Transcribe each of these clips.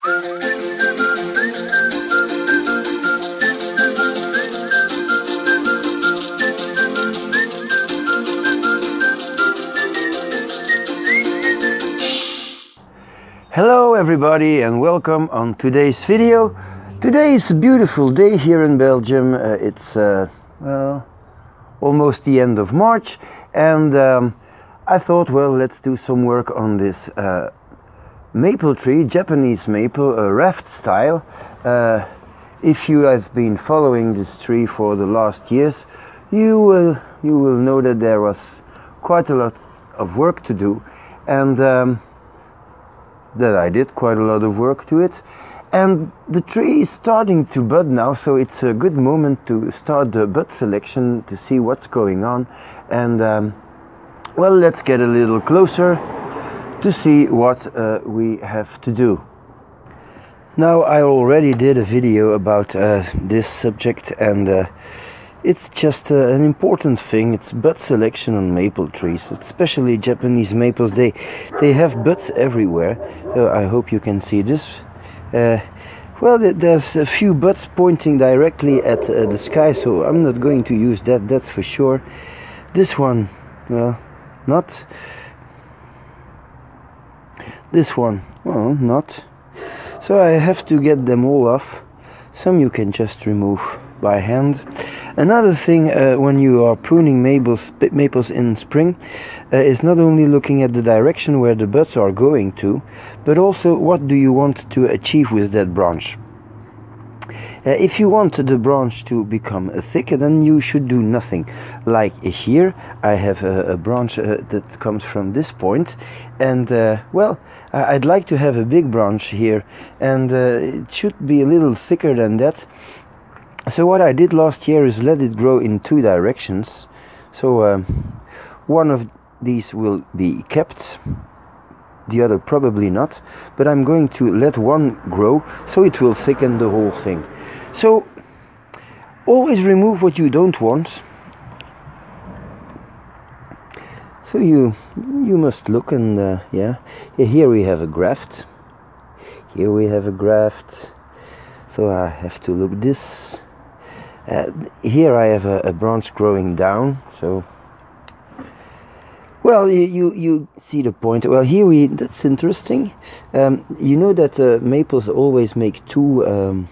Hello everybody and welcome on today's video. Today is a beautiful day here in Belgium. It's almost the end of March, and I thought, well, let's do some work on this maple tree, Japanese maple, raft style. If you have been following this tree for the last years, you will know that there was quite a lot of work to do, and that I did quite a lot of work to it. And the tree is starting to bud now, so it's a good moment to start the bud selection to see what's going on. And well, let's get a little closer to see what we have to do. Now, I already did a video about this subject, and it's just an important thing. It's bud selection on maple trees, especially Japanese maples. They have buds everywhere. So I hope you can see this. Well, there's a few buds pointing directly at the sky, so I'm not going to use that, that's for sure. This one, well, not. This one, well, not. So I have to get them all off. Some you can just remove by hand. Another thing when you are pruning maples in spring is not only looking at the direction where the buds are going to, but also what do you want to achieve with that branch. If you want the branch to become thicker, then you should do nothing. Like here, I have a branch that comes from this point, and well, I'd like to have a big branch here, and it should be a little thicker than that. So what I did last year is let it grow in two directions. So one of these will be kept, the other probably not, but I'm going to let one grow so it will thicken the whole thing. So always remove what you don't want. So you must look, and yeah, here we have a graft. Here we have a graft. So I have to look this. Here I have a branch growing down, so well, you see the point. Well, here that's interesting. You know that maples always make two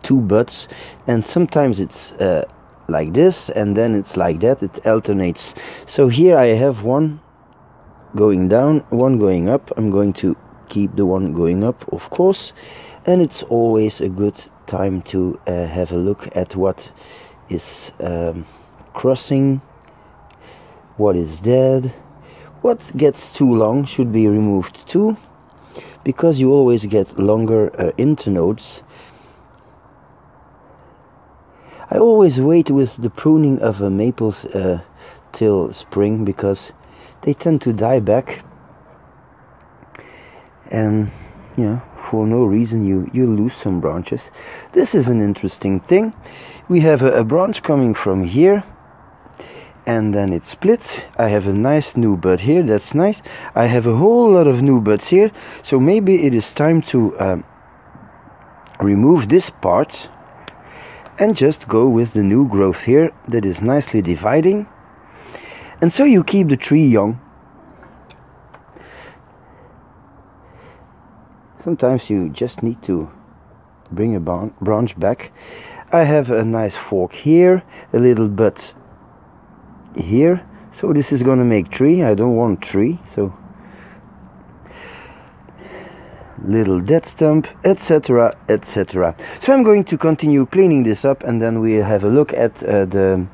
buds, and sometimes it's like this, and then it's like that. It alternates. So here I have one going down, one going up. I'm going to keep the one going up, of course, and it's always a good time to have a look at what is crossing, what is dead. What gets too long should be removed too, because you always get longer internodes. I always wait with the pruning of maples till spring, because they tend to die back, and yeah, for no reason you lose some branches. This is an interesting thing. We have a branch coming from here, and then it splits. I have a nice new bud here, that's nice. I have a whole lot of new buds here, so maybe it is time to remove this part and just go with the new growth here that is nicely dividing. And so you keep the tree young. Sometimes you just need to bring a branch back. I have a nice fork here, a little bud here. So this is going to make tree. I don't want tree, so little dead stump, etc, etc. So I'm going to continue cleaning this up, and then we'll have a look at the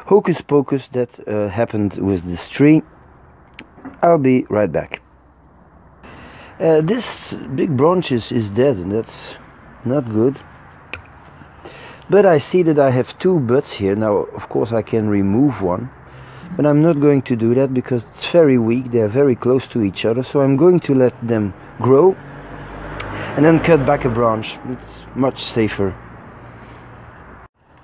hocus pocus that happened with this tree. I'll be right back. This big branch is dead, and that's not good. But I see that I have two buds here. Now, of course, I can remove one, but I'm not going to do that because it's very weak. They're very close to each other, so I'm going to let them grow and then cut back a branch. It's much safer.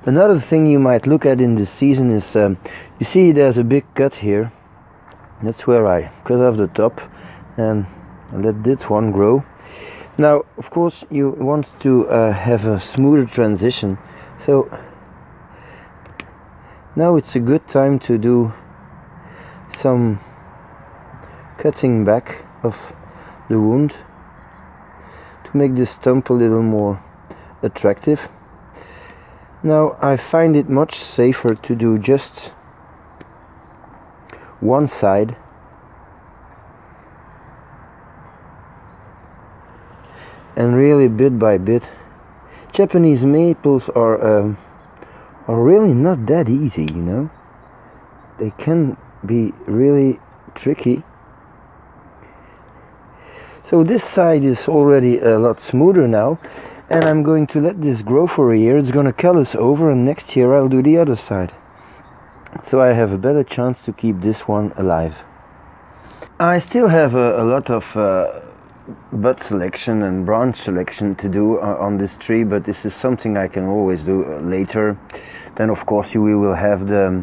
Another thing you might look at in this season is, you see there's a big cut here. That's where I cut off the top, and and let this one grow. Now, of course, you want to have a smoother transition, so now it's a good time to do some cutting back of the wound to make this stump a little more attractive. Now, I find it much safer to do just one side, and really bit by bit. Japanese maples are really not that easy, you know. They can be really tricky. So this side is already a lot smoother now, and I'm going to let this grow for a year. It's going to callus over, and next year I'll do the other side. So I have a better chance to keep this one alive. I still have a lot of bud selection and branch selection to do on this tree, but this is something I can always do later. Then of course you will have the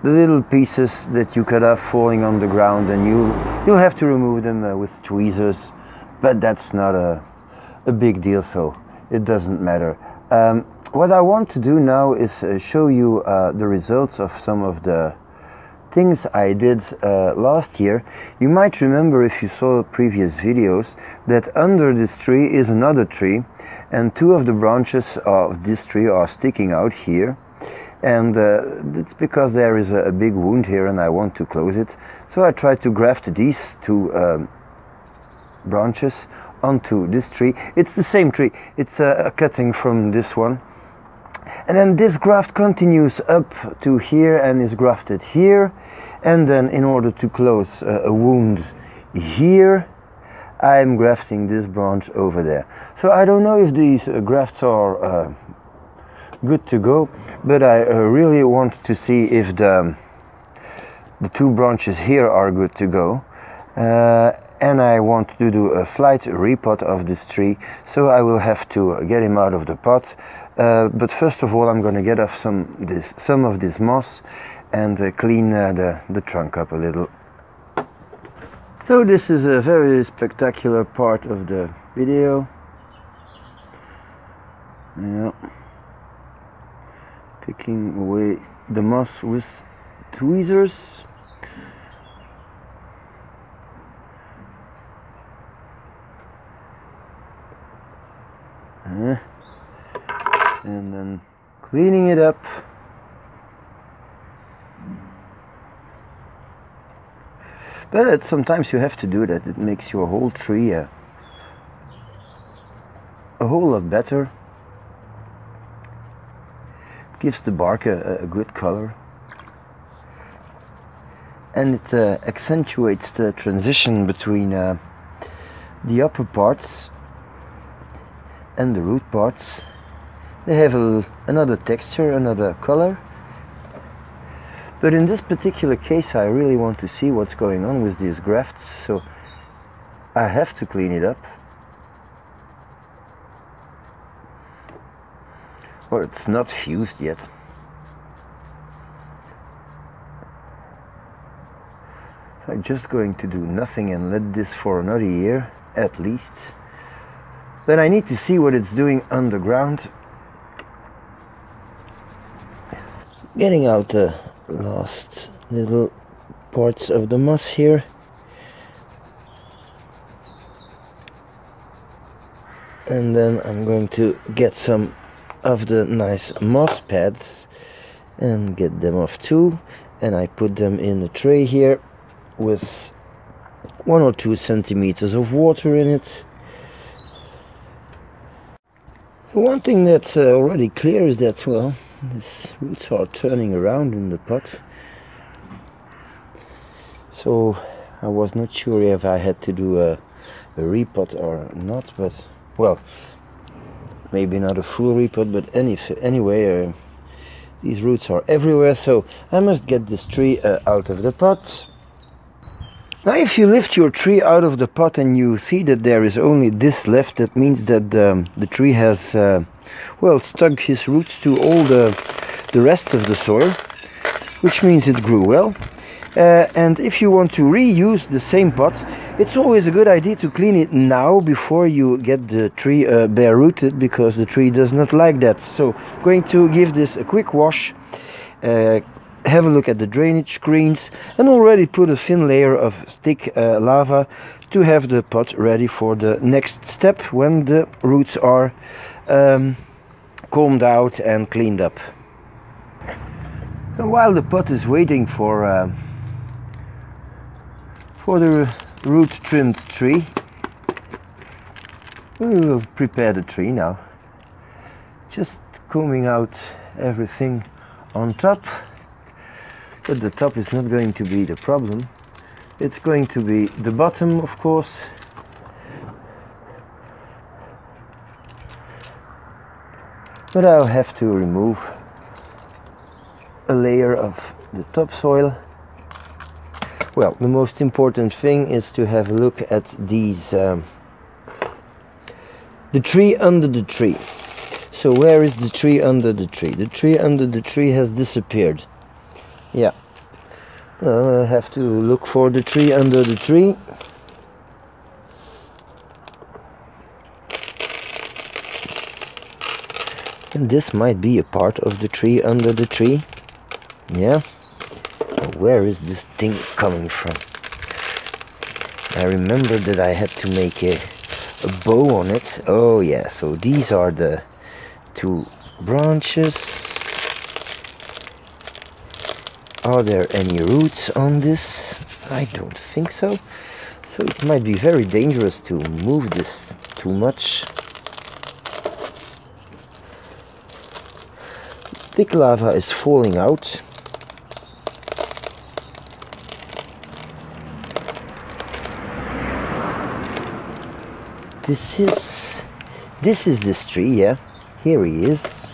little pieces that you cut off falling on the ground, and you'll have to remove them with tweezers, but that's not a big deal, so it doesn't matter. What I want to do now is show you the results of some of the things I did last year. You might remember, if you saw previous videos, that under this tree is another tree, and two of the branches of this tree are sticking out here, and it's because there is a big wound here and I want to close it. So I tried to graft these two branches onto this tree. It's the same tree, it's a cutting from this one. And then this graft continues up to here and is grafted here. And then in order to close a wound here, I'm grafting this branch over there. So I don't know if these grafts are good to go, but I really want to see if the two branches here are good to go. And I want to do a slight repot of this tree, so I will have to get him out of the pot. But first of all, I'm going to get off some of this moss and clean the trunk up a little. So this is a very spectacular part of the video. Yeah. Picking away the moss with tweezers. And then cleaning it up. But sometimes you have to do that. It makes your whole tree a whole lot better. Gives the bark a good color. And it accentuates the transition between the upper parts and the root parts. They have another texture, another color. But in this particular case, I really want to see what's going on with these grafts, so I have to clean it up. Well, it's not fused yet. So I'm just going to do nothing and let this for another year, at least. But I need to see what it's doing underground. Getting out the last little parts of the moss here. And then I'm going to get some of the nice moss pads and get them off too. And I put them in a tray here with 1 or 2 centimeters of water in it. One thing that's already clear is that, well, these roots are turning around in the pot. So I was not sure if I had to do a repot or not, but, well, maybe not a full repot, but anyway, these roots are everywhere, so I must get this tree out of the pot. Now, if you lift your tree out of the pot and you see that there is only this left, that means that the tree has, well, stuck his roots to all the rest of the soil, which means it grew well. And if you want to reuse the same pot, it's always a good idea to clean it now before you get the tree bare rooted, because the tree does not like that. So I'm going to give this a quick wash, have a look at the drainage screens, and already put a thin layer of thick lava to have the pot ready for the next step when the roots are combed out and cleaned up. And while the pot is waiting for the root trimmed tree, we will prepare the tree now. Just combing out everything on top, but the top is not going to be the problem. It's going to be the bottom, of course. But I'll have to remove a layer of the topsoil. Well, the most important thing is to have a look at these, the tree under the tree. So where is the tree under the tree? The tree under the tree has disappeared. Yeah, I have to look for the tree under the tree. And this might be a part of the tree under the tree. Yeah. Where is this thing coming from? I remember that I had to make a bow on it. Oh yeah, so these are the two branches. Are there any roots on this? I don't think so. So it might be very dangerous to move this too much. Thick lava is falling out. This is this tree, yeah. Here he is.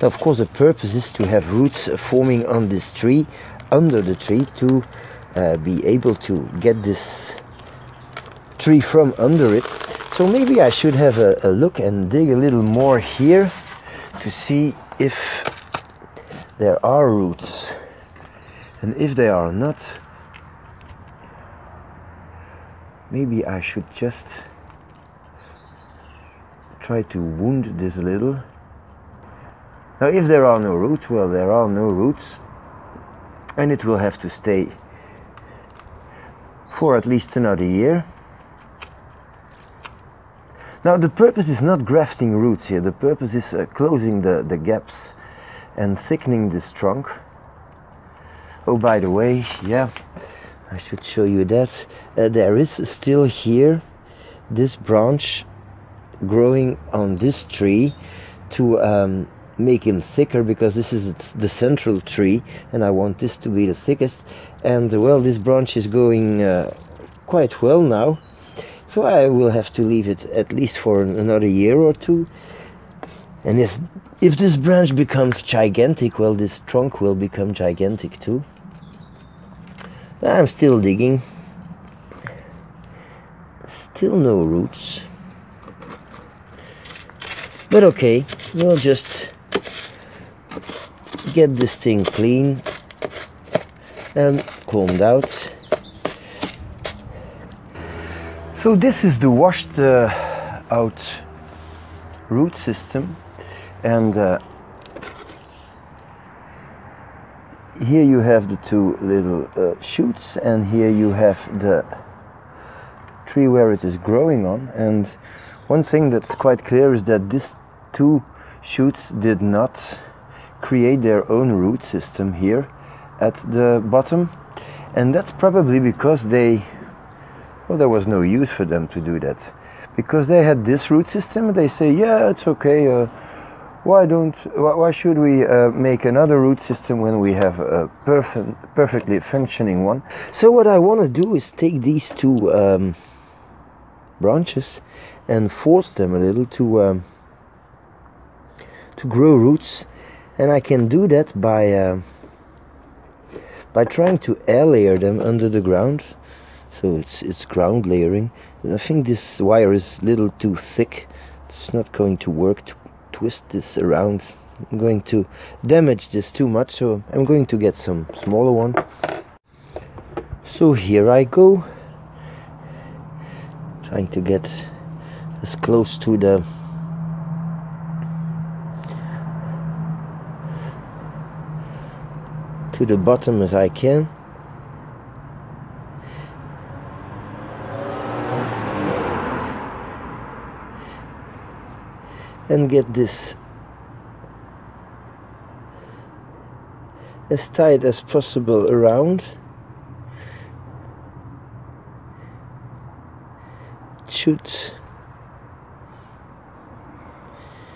Now, of course, the purpose is to have roots forming on this tree, under the tree, to be able to get this tree from under it. So maybe I should have a look and dig a little more here to see if there are roots. And if they are not, maybe I should just try to wound this a little. Now, if there are no roots, well, there are no roots, and it will have to stay for at least another year. Now, the purpose is not grafting roots here. The purpose is closing the gaps and thickening this trunk. Oh, by the way, yeah, I should show you that. There is still here this branch growing on this tree to make him thicker, because this is the central tree and I want this to be the thickest. And well, this branch is going quite well now, so I will have to leave it at least for another year or two. And if this branch becomes gigantic, well, this trunk will become gigantic too. I'm still digging. Still no roots. But okay, we'll just get this thing clean and combed out. So this is the washed out root system, and here you have the two little shoots, and here you have the tree where it is growing on. And one thing that's quite clear is that these two shoots did not create their own root system here at the bottom, and that's probably because there was no use for them to do that, because they had this root system. They say, yeah, it's okay, why should we make another root system when we have a perfectly functioning one? So what I want to do is take these two branches and force them a little to grow roots, and I can do that by trying to air layer them under the ground. So it's ground layering, and I think this wire is a little too thick. It's not going to work to twist this around I'm going to damage this too much, so I'm going to get some smaller one. So here I go, trying to get as close to the bottom as I can. And get this as tight as possible around. It should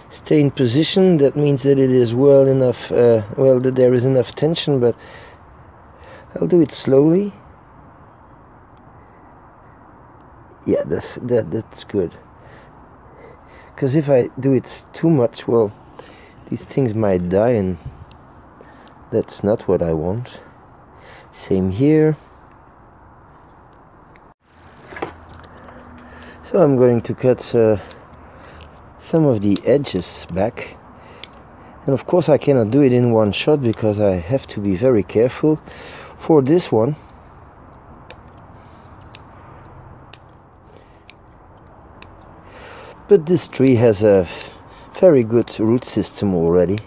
stay in position. That means that it is well enough, well, that there is enough tension, but I'll do it slowly. Yeah, that's good. Because if I do it too much, well, these things might die, and that's not what I want. Same here. So I'm going to cut some of the edges back. And of course I cannot do it in one shot, because I have to be very careful for this one. But this tree has a very good root system already.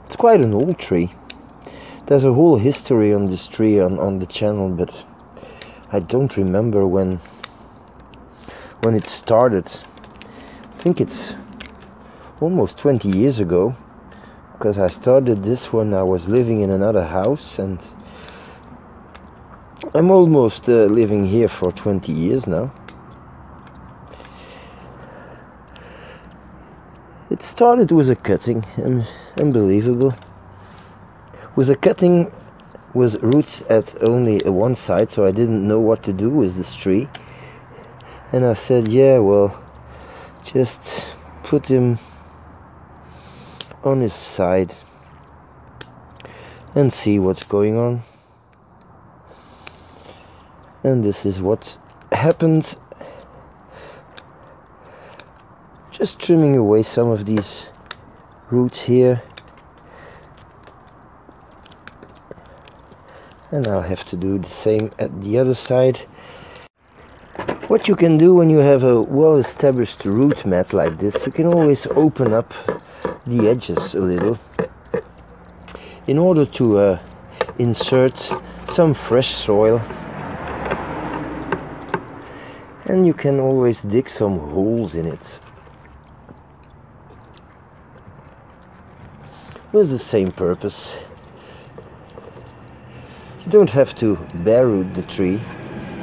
It's quite an old tree. There's a whole history on this tree on the channel, but I don't remember when it started. I think it's almost 20 years ago, because I started this when I was living in another house, and I'm almost living here for 20 years now. It started with a cutting, unbelievable. With a cutting with roots at only one side, so I didn't know what to do with this tree. And I said, yeah, well, just put him on his side and see what's going on. And this is what happened. Just trimming away some of these roots here, and I'll have to do the same at the other side. What you can do when you have a well-established root mat like this, you can always open up the edges a little in order to insert some fresh soil, and you can always dig some holes in it with the same purpose. You don't have to bare root the tree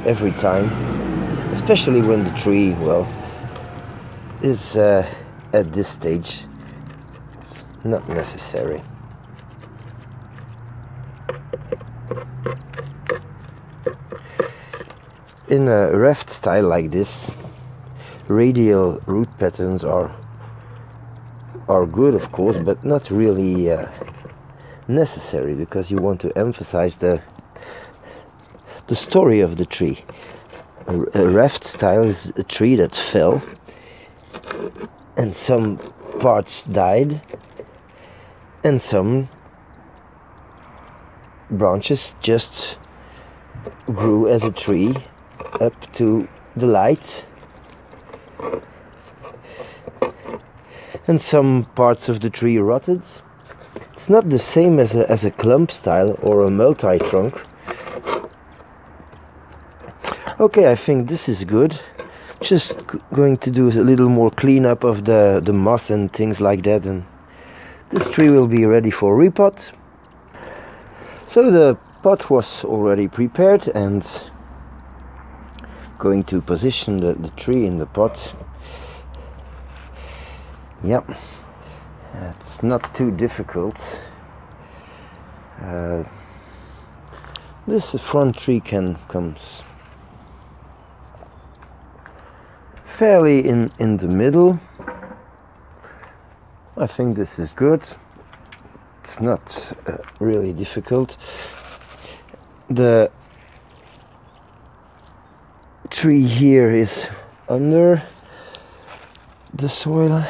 every time, especially when the tree, well, is at this stage. It's not necessary. In a raft style like this, radial root patterns are good, of course, but not really necessary, because you want to emphasize the story of the tree. A raft style is a tree that fell, and some parts died, and some branches just grew as a tree up to the light, and some parts of the tree rotted. It's not the same as a clump style or a multi-trunk. Okay, I think this is good. Just going to do a little more cleanup of the moss and things like that, and this tree will be ready for repot. So the pot was already prepared, and going to position the tree in the pot. Yeah, it's not too difficult. This front tree comes fairly in the middle. I think this is good. It's not really difficult. The tree here is under the soil.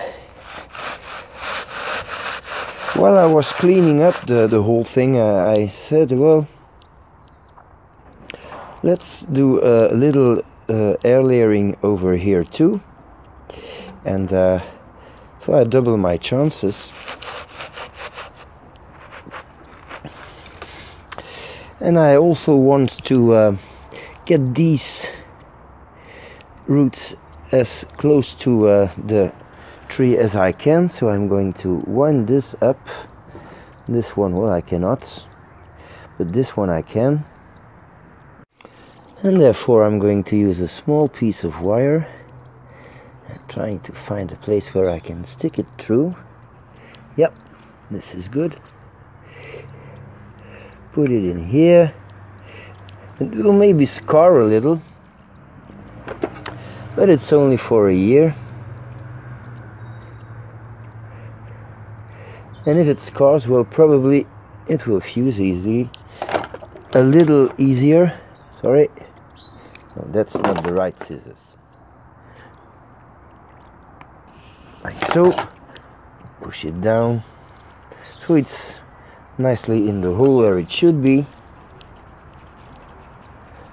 While I was cleaning up the whole thing, I said, well, let's do a little air layering over here too, and so I double my chances. And I also want to get these roots as close to the tree as I can, so I'm going to wind this up. This one, well, I cannot, but this one I can. And therefore I'm going to use a small piece of wire, trying to find a place where I can stick it through. Yep, this is good. Put it in here. It will maybe scar a little, but it's only for a year. And if it scars, well, probably it will fuse easy. A little easier. Sorry. No, that's not the right scissors. Like so. Push it down. So it's nicely in the hole where it should be.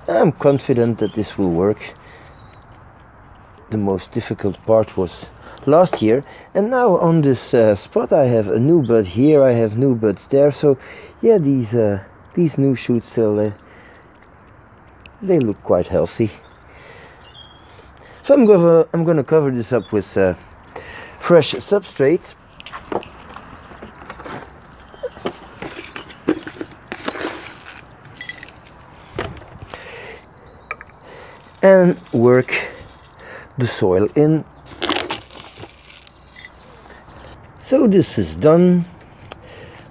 I'm confident that this will work. The most difficult part was last year, and now on this spot I have a new bud here, I have new buds there, so yeah, these new shoots, they look quite healthy. So I'm gonna cover this up with fresh substrate. And work the soil in. So this is done.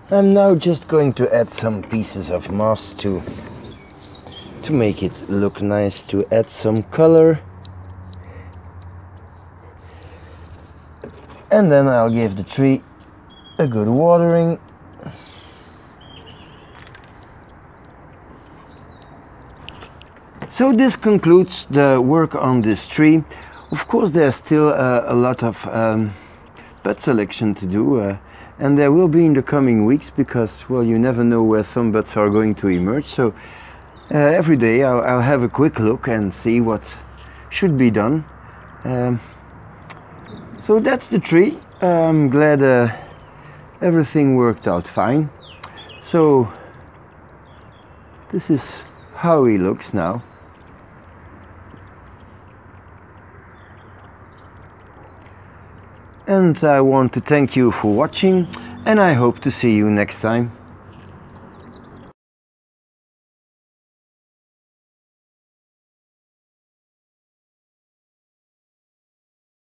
I'm now just going to add some pieces of moss to make it look nice, to add some color. And then I'll give the tree a good watering. So this concludes the work on this tree. Of course, there's still a lot of bud selection to do, and there will be in the coming weeks, because, well, you never know where some buds are going to emerge. So every day I'll have a quick look and see what should be done. So that's the tree. I'm glad everything worked out fine. So this is how he looks now. And I want to thank you for watching, and I hope to see you next time.